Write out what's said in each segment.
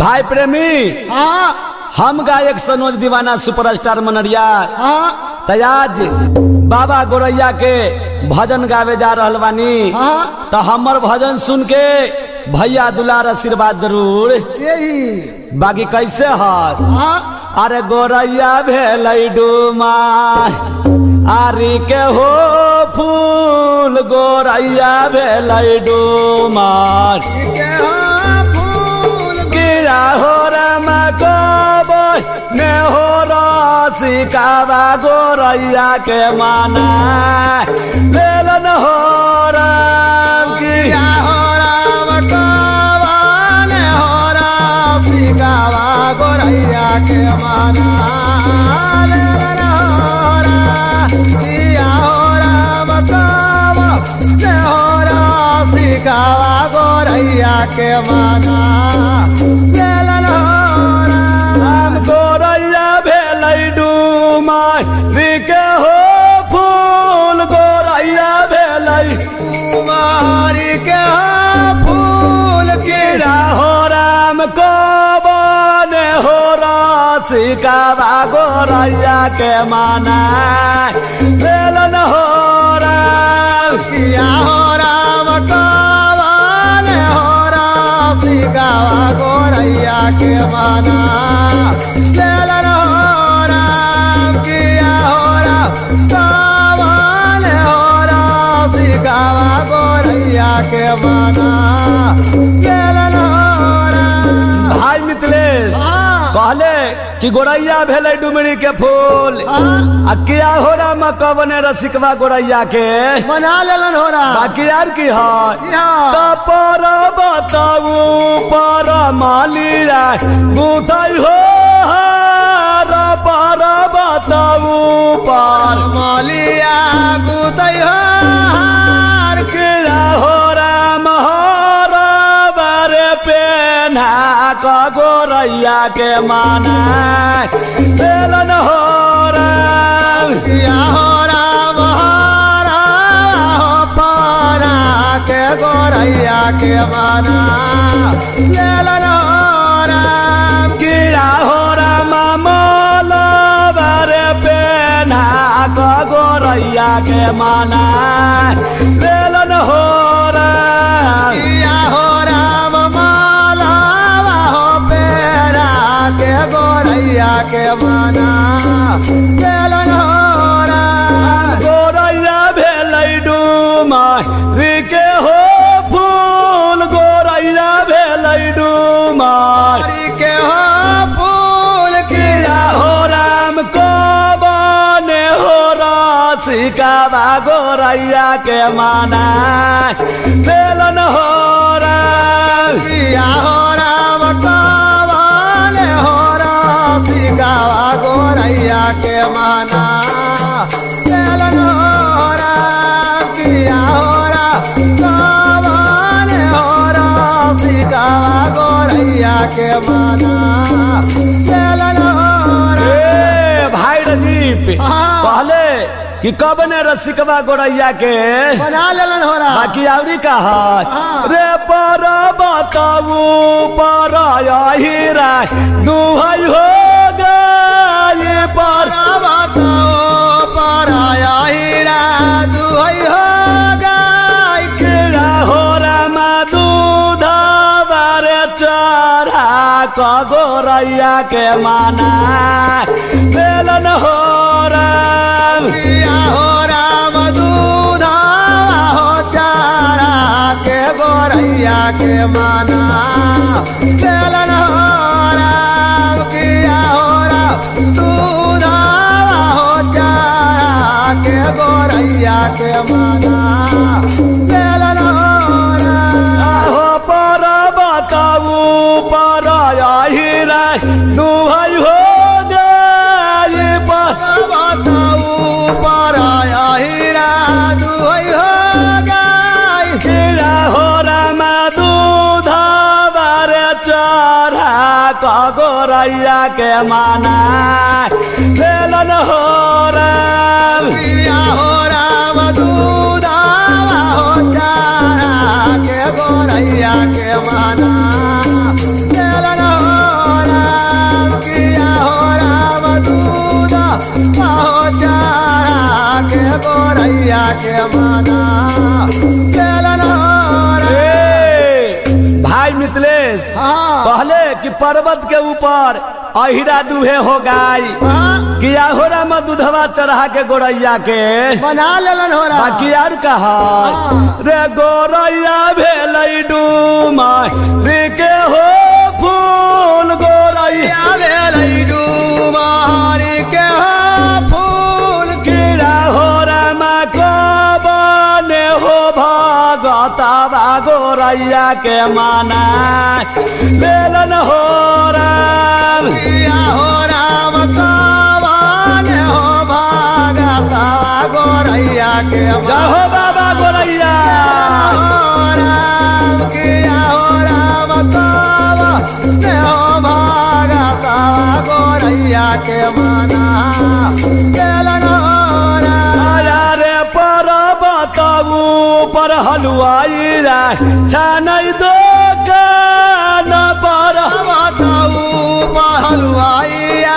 भाई प्रेमी हाँ हम गायक सनोज दीवाना सुपरस्टार मनरिया हाँ तयाज बाबा गोरैया के भजन गावे जा रहल बानी। हाँ तो हमर भजन सुन के भैया दुलार आशीर्वाद जरूर। यही बाकी कैसे है हाँ अरे गोरैया भेलै डूमा आरी के हो फूल गोरैया भेलै डूमा गिरा हो रमा कबो ने हो रसिकावा गोरैया के माना लेलन हो राम की गोरैया के माना गोरैया के माना राम गोरैया भेलै डूमा के हो फूल गोरैया भेलै कुमारी के फूल गिरा हो राम कबन हो रसिकावा गोरैया के माना लेलन हो राम किया हो राम कवन हो रसिकावा गोरैया के माना लेलन हो राम किया हो राम कवन हो रसिकावा गोरैया के माना लेलन हो राम। भाई मिथिलेश हाँ कहले कि गोरैया भेलै डुमरी के फूल हाँ आ किया हो राम कबने रसिकवा गोरैया के मना लेलन हो रहा बाकी यार की है यहाँ पर बताऊ पर मालिया गुथई हो हार पर बताऊ पर मालिया गुदै हो हार किरा हो राम हर बारे पेना क गोरैया के माना बेलन हो राम किया हो राम हरा हो पारा के गोरैया के माना लेलन हो राम गिरा हो राम मोल बारे पेना क गोरैया के माना बेलन हो राम किया हो राम माला हो पेरा के गोरैया के माना लेलन हो राम गोरैया भेलै डूमा के हो फूल गोरैया भेलै डूमा हरि के हो फूल गिरा हो राम कबने हो रसिकावा गोरैया के माना बेलन हो राम किया हो राम कवन हो रसिकावा गोरैया के माना लेलन हो राम किया हो राम कवन हो रसिकावा गोरैया के माना लेलन हो राम। ए भाई रजीब हाँ। कहले कि कबने रसिकवा गोरैया के बना लेलन हो रहा बाकी आवरी का है हाँ। रे पर बताऊ पर हीरा दुहई हो गए पर बताओ पराया हीरा दुहई हो गाय गिरा हो रामा दूध बारे चढ़ा क गोरैया के माना बेलन हो राम किया हो राम दूधा हो चारा के गोरैया के माना चलन हो राम किया हो राम दूधा हो चारा के गोरैया के माना चलन हो राम। हो पर बताऊ पर हीरा दुहई हो गए पर बताऊ पराया हीरा दुहई हो गाय गिरा हो रामा दूध बारे चढ़ा क गोरैया के माना बेलन हो राम किया हो राम दूधा हो चारा के गोरैया के माना चलन हो गोरैया के माना लेलन हो भाई मिथिलेश हाँ पहले कि पर्वत के ऊपर अहिरा दुहे हो गाय कि आहोरा में दूधवा चढ़ा के गोरैया के बना लेलन हो रहा बाकी यार कहा रे गोरैया भेलै डूमा रे के हो फूल गोरैया भेलै डूमारी के हो फूल कीड़ा हो रामा कबने हो भगतवा गोरैया के माना लेलन हो राम किया हो राम कवन हो भगतवा गोरैया के जहो बाबा गोरैया हो राम किया हो राम कवन हो भगतवा गोरैया के माना लेलन हो राम रे पर्वत ऊपर हलवाई रा छानै दो कान पर बताऊ हलवाइया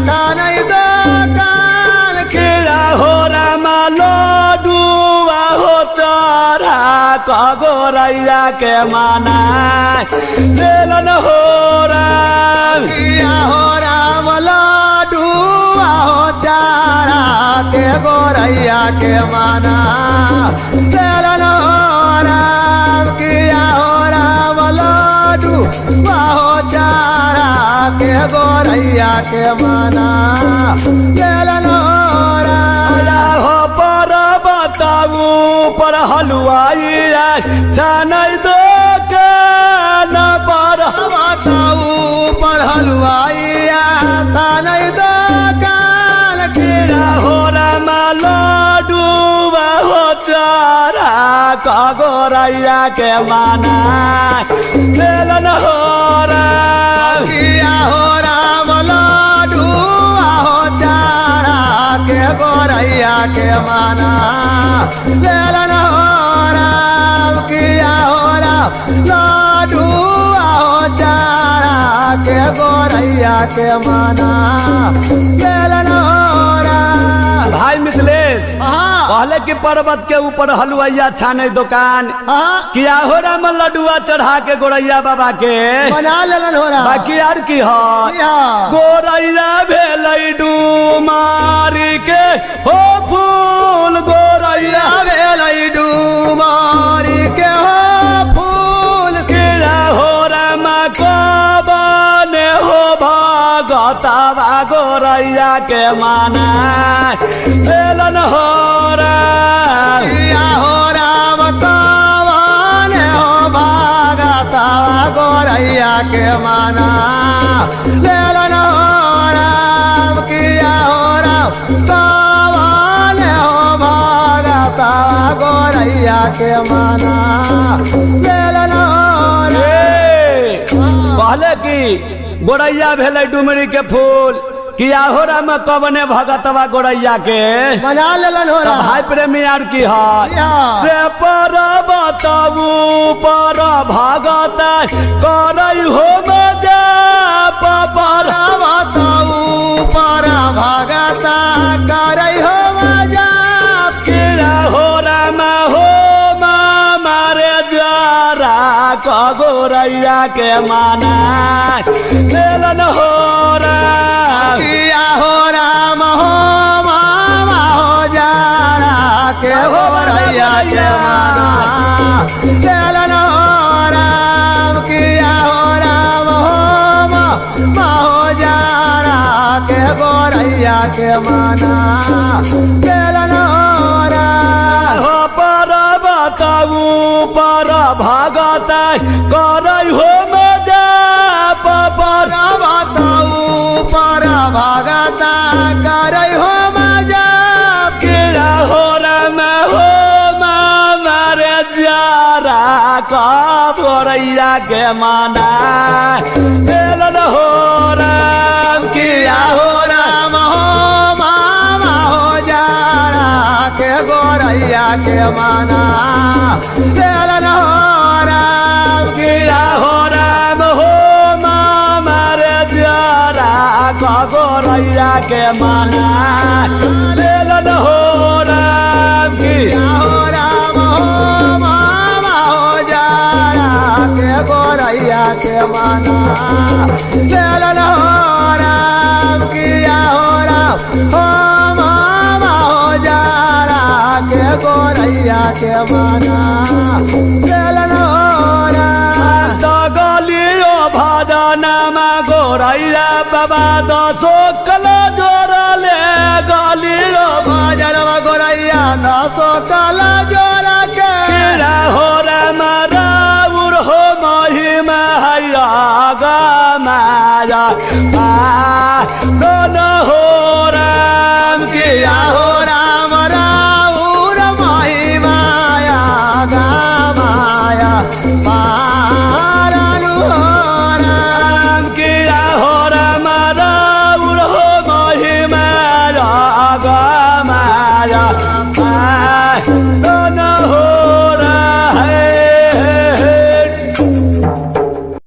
थानै दोकान कीड़ा हो रामा लडुआ हो चढ़ा क गोरैया के माना लेलन हो राम किया हो राम लाडुआ हो चारा के गोरैया के माना लेलन हो राम किया हो राम लाडू हो चारा के गोरैया के माना लेलन हो राम हो पर्वत ऊपर हलवाई रा छानै दो कान पर बताऊ पर हलवाइया थानै दोकान कीड़ा हो रामा लडुआ हो चढ़ा क गोरैया के माना लेलन हो राम किया हो राम लाडुआ हो चारा के गोरैया के माना लेलन हो राम किया हो राम लाडुआ हो चारा के गोरैया के माना लेलन हो राम भाई मिथिलेश हाँ पहले कि पर्वत के ऊपर हलवाइया छाने दुकान हाँ किया हो राम लडुआ चढ़ा के गोरैया बाबा के बना लेलन हो रहा बाकी यार की है गोरैया भेलै डूमारी के हो फूल गोरैया भेलै डूमारी के हो फूल कीड़ा हो रामा कबने हो भगतवा गोरैया के माना लेलन हो राम किया हो राम कवन हो भगतवा गोरैया के माना लेलन हो राम किया हो राम कवन हो भगतवा गोरैया के माना लेलन हो राम पहले की गोरैया भेलै डुमरी के फूल किया हो राम कबने भगतवा गोरैया के बना लेलन हो रहा भाई प्रेमी यार की है रे पर्वत ऊपर भगत करै हो मजा पर बताऊ पर भगता करै हो मजा कीड़ा हो रामा हो मारे जरा क गोरैया के माना लेलन हो राम किया हो राम हो मामा हो जारा के गोरैया के माना लेलन हो राम किया हो राम हो मामा हो जारा के गोरैया के माना लेलन हो राम हो पर्वत ऊपर भगत करै हो मजा पर बताऊ पर भगता करै हो मजा कीड़ा हो राम हो मारे जरा क गोरैया के माना लेलन हो राम किया हो राम हो मामा हो जारा के गोरैया के माना लेलन हो राम कीड़ा हो राम हो मारे जरा क गोरैया के माना लेलन हो राम की गोरैया के माना बेलन होरा तो गलियो भजनमा गोरैया बाबा दसो कला जोड़ले गलियो भजनवा गोरैया दसो कला जोड़ा के कीड़ा हो रामारा उर हो महिमा हैया गा माया